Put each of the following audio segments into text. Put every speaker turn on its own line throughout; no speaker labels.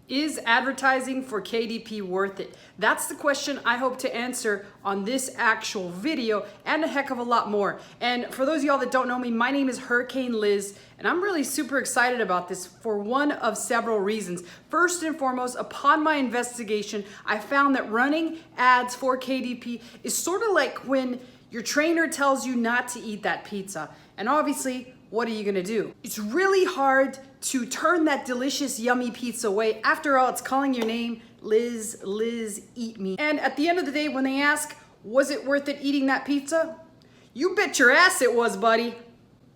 Is advertising for KDP worth it? That's the question I hope to answer on this actual video and a heck of a lot more. And for those of y'all that don't know me, my name is Hurricane Liz, and I'm really super excited about this for one of several reasons. First and foremost, upon my investigation, I found that running ads for KDP is sort of like when your trainer tells you not to eat that pizza. And obviously, what are you gonna do? It's really hard to turn that delicious, yummy pizza away. After all, it's calling your name, Liz, eat me. And at the end of the day, when they ask, was it worth it eating that pizza? You bet your ass it was, buddy.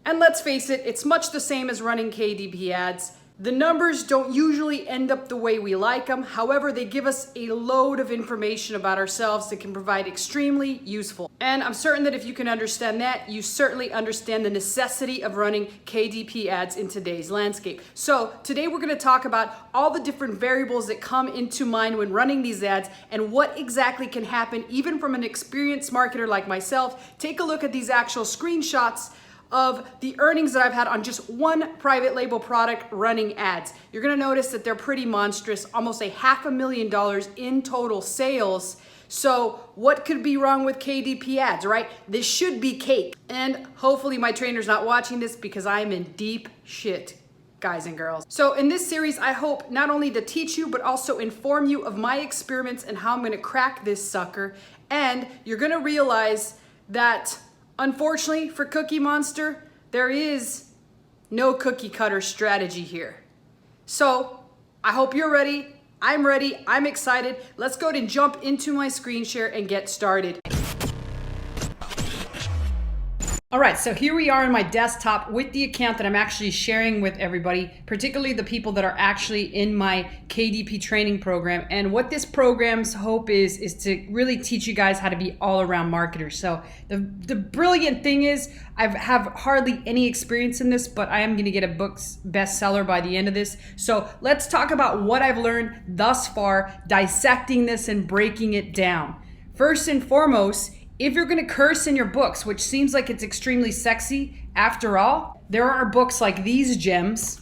And let's face it, it's much the same as running KDP ads. The numbers don't usually end up the way we like them. However, they give us a load of information about ourselves that can provide extremely useful. And I'm certain that if you can understand that, you certainly understand the necessity of running KDP ads in today's landscape. So today we're gonna talk about all the different variables that come into mind when running these ads and what exactly can happen even from an experienced marketer like myself. Take a look at these actual screenshots of the earnings that I've had on just one private label product running ads. You're gonna notice that they're pretty monstrous, almost $500,000 in total sales. So what could be wrong with KDP ads, right? This should be cake. And hopefully my trainer's not watching this because I'm in deep shit, guys and girls. So in this series, I hope not only to teach you, but also inform you of my experiments and how I'm gonna crack this sucker. And you're gonna realize that unfortunately for Cookie Monster, there is no cookie cutter strategy here. So I hope you're ready. I'm ready. I'm excited. Let's go ahead and jump into my screen share and get started. All right, so here we are on my desktop with the account that I'm actually sharing with everybody, particularly the people that are actually in my KDP training program. And what this program's hope is to really teach you guys how to be all-around marketers. So the brilliant thing is I have hardly any experience in this, but I am gonna get a book's bestseller by the end of this. So let's talk about what I've learned thus far, dissecting this and breaking it down. First and foremost, if you're gonna curse in your books, which seems like it's extremely sexy, after all, there are books like these gems.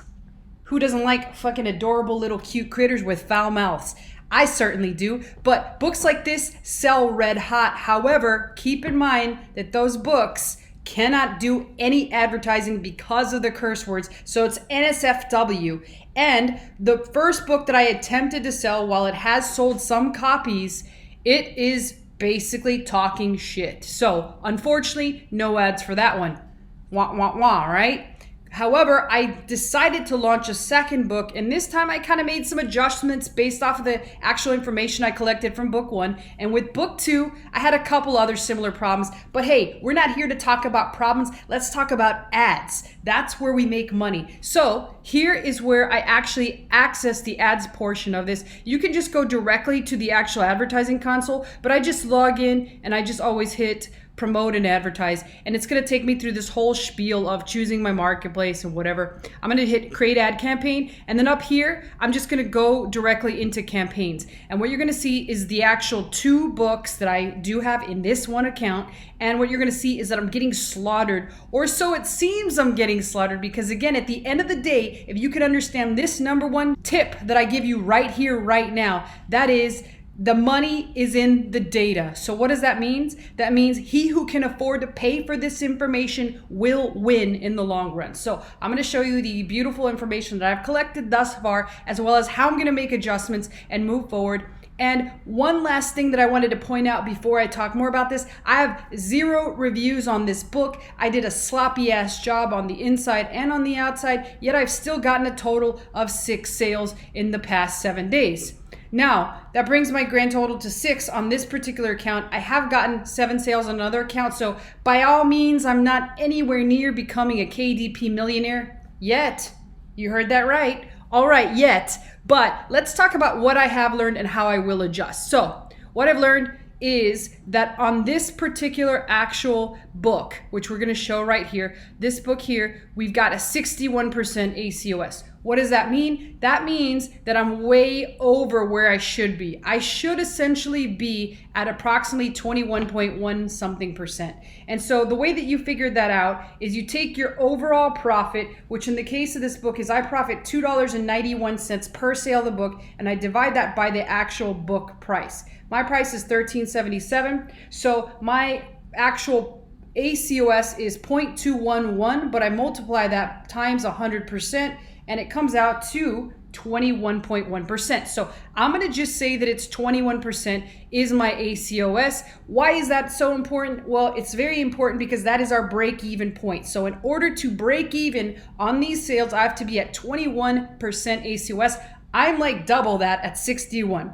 Who doesn't like fucking adorable little cute critters with foul mouths? I certainly do, but books like this sell red hot. However, keep in mind that those books cannot do any advertising because of the curse words, so it's NSFW. And the first book that I attempted to sell, while it has sold some copies, it is basically talking shit. So unfortunately, no ads for that one. Wah, wah, wah, right? However, I decided to launch a second book, and this time I kind of made some adjustments based off of the actual information I collected from book one. And with book two, I had a couple other similar problems. But hey, we're not here to talk about problems. Let's talk about ads. That's where we make money. So here is where I actually access the ads portion of this. You can just go directly to the actual advertising console, but I just log in and I just always hit promote and advertise, and it's going to take me through this whole spiel of choosing my marketplace and whatever. I'm going to hit create ad campaign, and then up here I'm just going to go directly into campaigns, and what you're going to see is the actual two books that I do have in this one account. And what you're going to see is that I'm getting slaughtered, or so it seems I'm getting slaughtered, because again, at the end of the day, if you can understand this number one tip that I give you right here right now, that is the money is in the data. So what does that mean? That means he who can afford to pay for this information will win in the long run. So I'm gonna show you the beautiful information that I've collected thus far, as well as how I'm gonna make adjustments and move forward. And one last thing that I wanted to point out before I talk more about this, I have 0 reviews on this book. I did a sloppy ass job on the inside and on the outside, yet I've still gotten a total of 6 sales in the past 7 days. Now, that brings my grand total to 6 on this particular account. I have gotten 7 sales on another account, so by all means, I'm not anywhere near becoming a KDP millionaire yet. You heard that right. All right, yet. But let's talk about what I have learned and how I will adjust. So what I've learned is that on this particular actual book, which we're going to show right here, this book here, we've got a 61% ACOS. What does that mean? That means that I'm way over where I should be. I should essentially be at approximately 21.1 something percent. And so the way that you figure that out is you take your overall profit, which in the case of this book is I profit $2.91 per sale of the book, and I divide that by the actual book price. My price is $13.77. So my actual ACOS is 0.211, but I multiply that times 100%, and it comes out to 21.1%. So I'm going to just say that it's 21% is my ACOS. Why is that so important? Well, it's very important because that is our break-even point. So in order to break even on these sales, I have to be at 21% ACOS. I'm like double that at 61.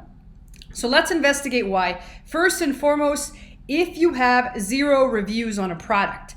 So let's investigate why. First and foremost, if you have 0 reviews on a product,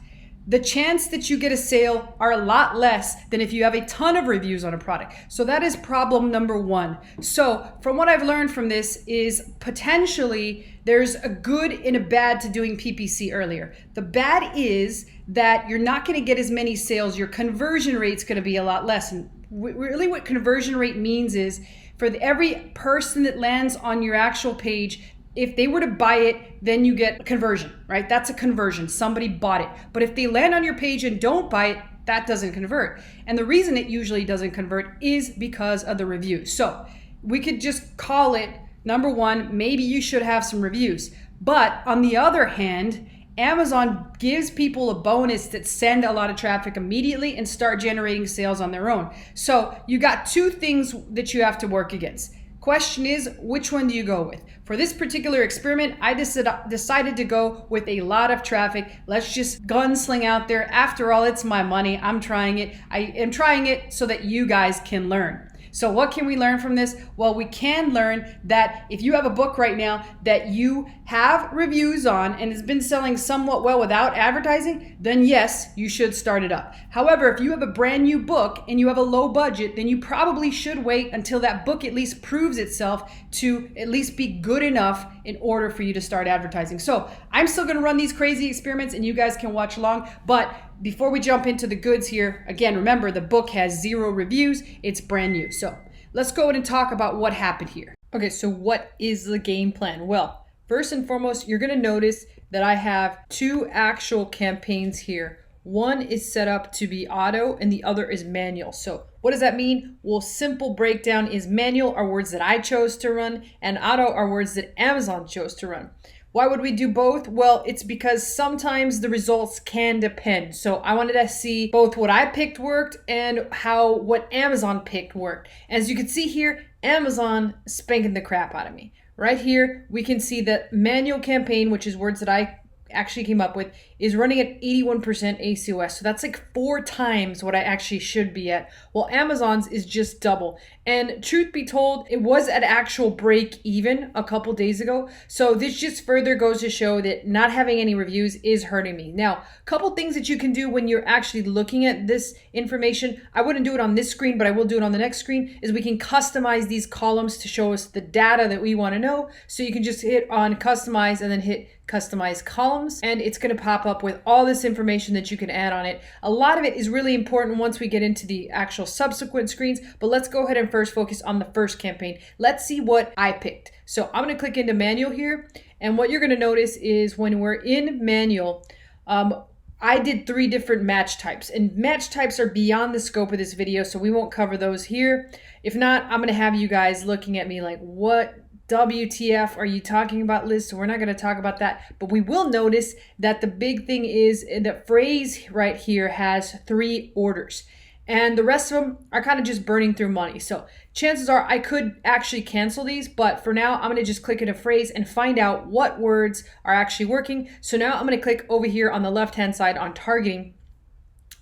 the chance that you get a sale are a lot less than if you have a ton of reviews on a product. So that is problem number 1. So from what I've learned from this is potentially there's a good and a bad to doing PPC earlier. The bad is that you're not going to get as many sales. Your conversion rate's going to be a lot less. And really what conversion rate means is for every person that lands on your actual page, if they were to buy it, then you get a conversion, right? That's a conversion. Somebody bought it. But if they land on your page and don't buy it, that doesn't convert. And the reason it usually doesn't convert is because of the reviews. So we could just call it, number 1, maybe you should have some reviews. But on the other hand, Amazon gives people a bonus that send a lot of traffic immediately and start generating sales on their own. So you got 2 things that you have to work against. Question is, which one do you go with? For this particular experiment, I decided to go with a lot of traffic. Let's just gunsling out there. After all, it's my money. I'm trying it. I am trying it so that you guys can learn. So what can we learn from this? Well, we can learn that if you have a book right now that you have reviews on and has been selling somewhat well without advertising, then yes, you should start it up. However, if you have a brand new book and you have a low budget, then you probably should wait until that book at least proves itself to at least be good enough in order for you to start advertising. So I'm still going to run these crazy experiments and you guys can watch along, but before we jump into the goods here, again, remember the book has 0 reviews. It's brand new. So let's go ahead and talk about what happened here. Okay, so what is the game plan? Well, first and foremost, you're going to notice that I have 2 actual campaigns here. One is set up to be auto and the other is manual. So what does that mean? Well, simple breakdown is manual are words that I chose to run and auto are words that Amazon chose to run. Why would we do both? Well, it's because sometimes the results can depend. So I wanted to see both what I picked worked and what Amazon picked worked. As you can see here, Amazon spanking the crap out of me. Right here, we can see that manual campaign, which is words that I actually came up with, is running at 81% ACOS. So that's like 4 times what I actually should be at. Well, Amazon's is just double. And truth be told, it was at actual break even a couple days ago. So this just further goes to show that not having any reviews is hurting me. Now, a couple things that you can do when you're actually looking at this information, I wouldn't do it on this screen, but I will do it on the next screen, is we can customize these columns to show us the data that we want to know. So you can just hit on customize and then hit customize columns, and it's going to pop up with all this information that you can add on it. A lot of it is really important once we get into the actual subsequent screens, but let's go ahead and first focus on the first campaign. Let's see what I picked. So I'm going to click into manual here, and what you're going to notice is when we're in manual, I did 3 different match types, and match types are beyond the scope of this video, so we won't cover those here. If not, I'm going to have you guys looking at me like, what WTF are you talking about, Liz? So we're not going to talk about that, but we will notice that the big thing is the phrase right here has 3 orders and the rest of them are kind of just burning through money. So chances are I could actually cancel these, but for now, I'm going to just click in a phrase and find out what words are actually working. So now I'm going to click over here on the left-hand side on targeting.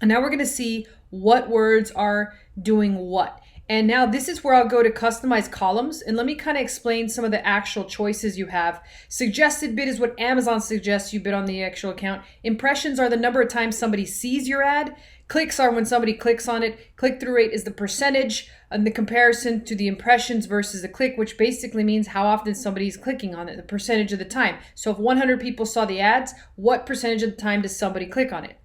And now we're going to see what words are doing what. And now this is where I'll go to customize columns. And let me kind of explain some of the actual choices you have. Suggested bid is what Amazon suggests you bid on the actual account. Impressions are the number of times somebody sees your ad. Clicks are when somebody clicks on it. Click-through rate is the percentage and the comparison to the impressions versus the click, which basically means how often somebody's clicking on it, the percentage of the time. So if 100 people saw the ads, what percentage of the time does somebody click on it?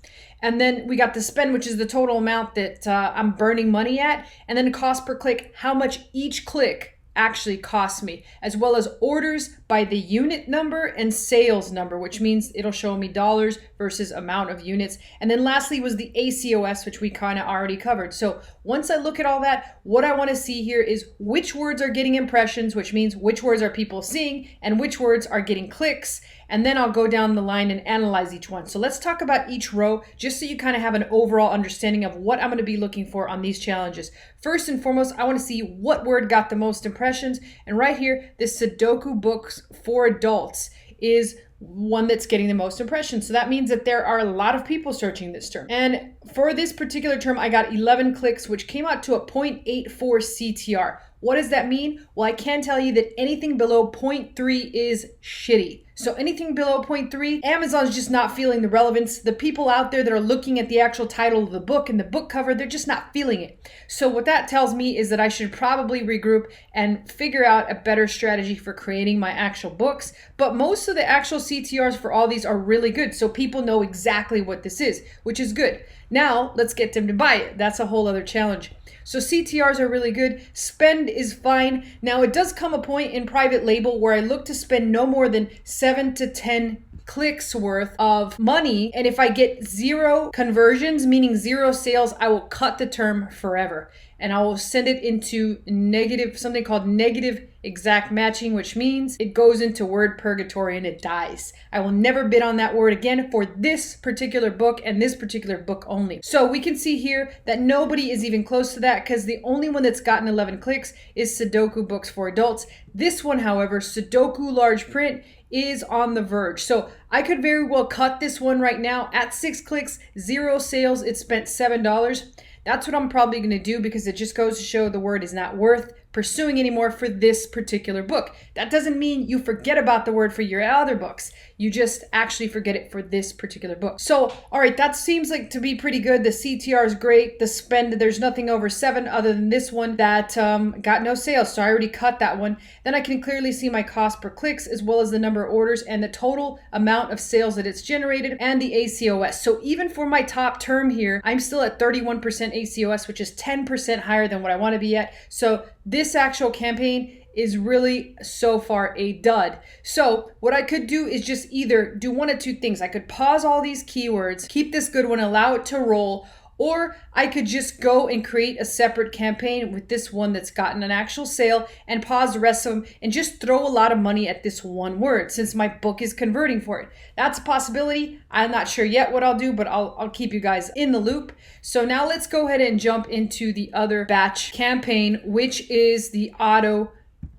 And then we got the spend, which is the total amount that I'm burning money at. And then the cost per click, how much each click actually costs me, as well as orders by the unit number and sales number, which means it'll show me dollars versus amount of units. And then lastly was the ACOS, which we kind of already covered. So once I look at all that, what I want to see here is which words are getting impressions, which means which words are people seeing and which words are getting clicks. And then I'll go down the line and analyze each one. So let's talk about each row just so you kind of have an overall understanding of what I'm going to be looking for on these challenges. First and foremost, I want to see what word got the most impressions. And right here, this Sudoku books for adults is one that's getting the most impressions. So that means that there are a lot of people searching this term. And for this particular term, I got 11 clicks, which came out to a 0.84 CTR. What does that mean? Well, I can tell you that anything below 0.3 is shitty. So anything below 0.3, Amazon's just not feeling the relevance. The people out there that are looking at the actual title of the book and the book cover, they're just not feeling it. So what that tells me is that I should probably regroup and figure out a better strategy for creating my actual books. But most of the actual CTRs for all these are really good. So people know exactly what this is, which is good. Now let's get them to buy it. That's a whole other challenge. So CTRs are really good. Spend is fine. Now it does come a point in private label where I look to spend no more than 7 to 10 clicks worth of money. And if I get 0 conversions, meaning 0 sales, I will cut the term forever. And I will send it into negative, something called negative exact matching, which means it goes into word purgatory and it dies. I will never bid on that word again for this particular book and this particular book only. So we can see here that nobody is even close to that because the only one that's gotten 11 clicks is Sudoku books for adults. This one, however, Sudoku large print, is on the verge. So I could very well cut this one right now at 6 clicks, 0 sales. It spent $7. That's what I'm probably going to do because it just goes to show the word is not worth pursuing anymore for this particular book. That doesn't mean you forget about the word for your other books. You just actually forget it for this particular book. So, all right, that seems like to be pretty good. The CTR is great. The spend, there's nothing over 7 other than this one that got no sales. So I already cut that one. Then I can clearly see my cost per clicks as well as the number of orders and the total amount of sales that it's generated and the ACOS. So even for my top term here, I'm still at 31% ACOS, which is 10% higher than what I want to be at. So this actual campaign is really so far a dud. So what I could do is just either do one of two things. I could pause all these keywords, keep this good one, allow it to roll, or I could just go and create a separate campaign with this one that's gotten an actual sale and pause the rest of them and just throw a lot of money at this one word since my book is converting for it. That's a possibility. I'm not sure yet what I'll do, but I'll keep you guys in the loop. So now let's go ahead and jump into the other batch campaign, which is the auto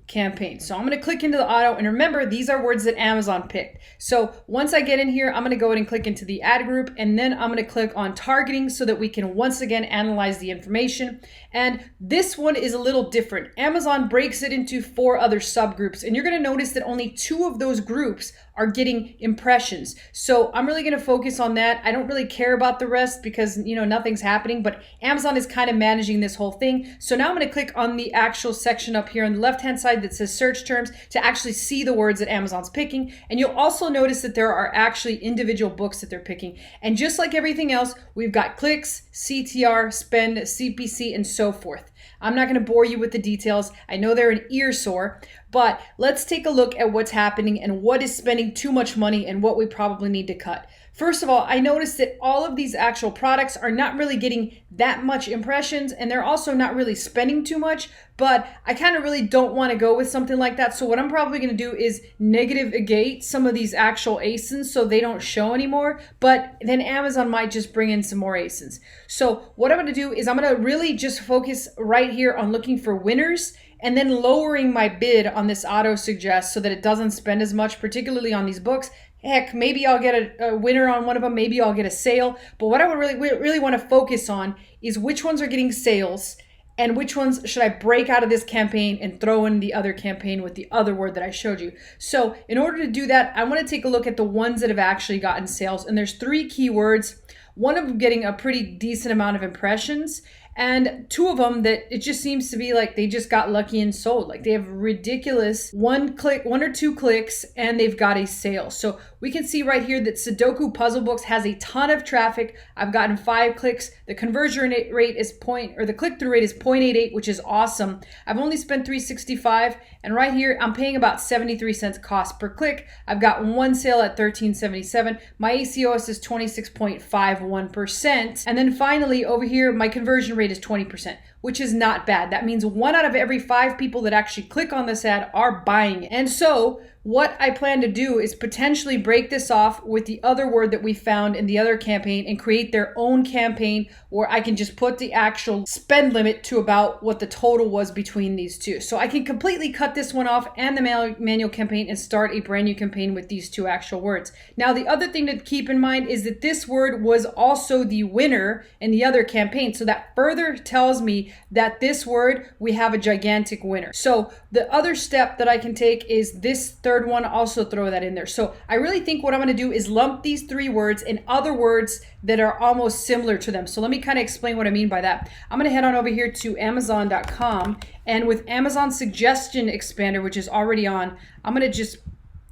campaign. So I'm going to click into the auto, and remember, these are words that Amazon picked. So once I get in here, I'm going to go ahead and click into the ad group, and then I'm going to click on targeting so that we can once again analyze the information. And this one is a little different. Amazon breaks it into 4 other subgroups, and you're going to notice that only 2 of those groups are getting impressions. So I'm really going to focus on that. I don't really care about the rest because, nothing's happening, but Amazon is kind of managing this whole thing. So now I'm going to click on the actual section up here on the left-hand side that says search terms to actually see the words that Amazon's picking. And you'll also notice that there are actually individual books that they're picking. And just like everything else, we've got clicks, CTR, spend, CPC, and so forth. I'm not going to bore you with the details. I know they're an ear sore, but let's take a look at what's happening and what is spending too much money and what we probably need to cut. First of all, I noticed that all of these actual products are not really getting that much impressions, and they're also not really spending too much, but I kind of really don't want to go with something like that. So what I'm probably going to do is negate some of these actual ASINs so they don't show anymore, but then Amazon might just bring in some more ASINs. So what I'm going to do is I'm going to really just focus right here on looking for winners and then lowering my bid on this Autosuggest so that it doesn't spend as much, particularly on these books. Heck, maybe I'll get a winner on one of them. Maybe I'll get a sale. But what I would really want to focus on is which ones are getting sales and which ones should I break out of this campaign and throw in the other campaign with the other word that I showed you. So in order to do that, I want to take a look at the ones that have actually gotten sales. And there's 3 keywords. one of them getting a pretty decent amount of impressions, and two of them that it just seems to be like they just got lucky and sold. Like they have ridiculous one or two clicks, and they've got a sale. So we can see right here that Sudoku Puzzle Books has a ton of traffic. I've gotten 5 clicks. The conversion rate is the click-through rate is 0.88, which is awesome. I've only spent $365, and right here I'm paying about 73 cents cost per click. I've got one sale at $13.77. My ACOS is 26.51%. And then finally over here, my conversion rate is 20%, which is not bad. That means 1 out of every 5 people that actually click on this ad are buying it. And so what I plan to do is potentially break this off with the other word that we found in the other campaign and create their own campaign where I can just put the actual spend limit to about what the total was between these two. So I can completely cut this one off and the manual campaign and start a brand new campaign with these 2 actual words. Now, the other thing to keep in mind is that this word was also the winner in the other campaign. So that further tells me that this word, we have a gigantic winner. So the other step that I can take is this third one, also throw that in there. So I really think what I'm going to do is lump these 3 words and other words that are almost similar to them. So let me kind of explain what I mean by that. I'm going to head on over here to Amazon.com, and with Amazon Suggestion Expander, which is already on, I'm going to just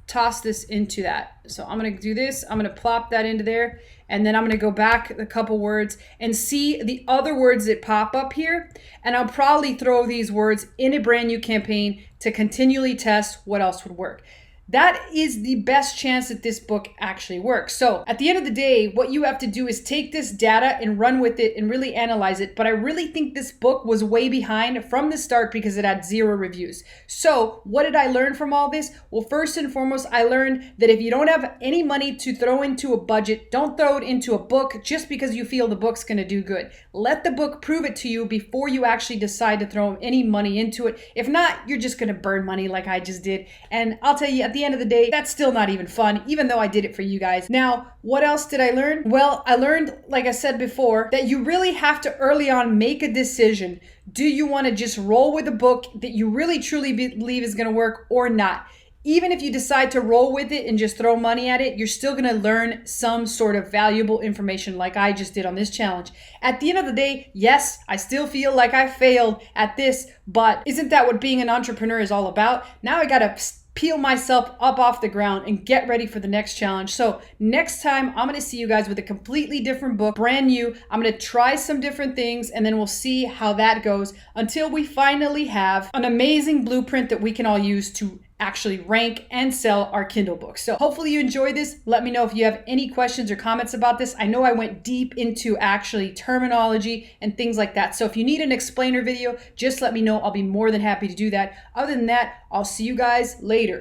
toss this into that. So I'm going to do this. I'm going to plop that into there, and then I'm going to go back a couple words and see the other words that pop up here. And I'll probably throw these words in a brand new campaign to continually test what else would work. That is the best chance that this book actually works. So at the end of the day, what you have to do is take this data and run with it and really analyze it. But I really think this book was way behind from the start because it had 0 reviews. So what did I learn from all this? Well, first and foremost, I learned that if you don't have any money to throw into a budget, don't throw it into a book just because you feel the book's going to do good. Let the book prove it to you before you actually decide to throw any money into it. If not, you're just going to burn money like I just did. And I'll tell you, at the end of the day, that's still not even fun, even though I did it for you guys. Now, what else did I learn? Well, I learned, like I said before, that you really have to early on make a decision. Do you want to just roll with a book that you really truly believe is going to work or not? Even if you decide to roll with it and just throw money at it, you're still going to learn some sort of valuable information like I just did on this challenge. At the end of the day, yes, I still feel like I failed at this, but isn't that what being an entrepreneur is all about? Now I got to peel myself up off the ground and get ready for the next challenge. So next time, I'm going to see you guys with a completely different book, brand new. I'm going to try some different things, and then we'll see how that goes until we finally have an amazing blueprint that we can all use to actually rank and sell our Kindle books. So hopefully you enjoyed this. Let me know if you have any questions or comments about this. I know I went deep into actually terminology and things like that. So if you need an explainer video, just let me know. I'll be more than happy to do that. Other than that, I'll see you guys later.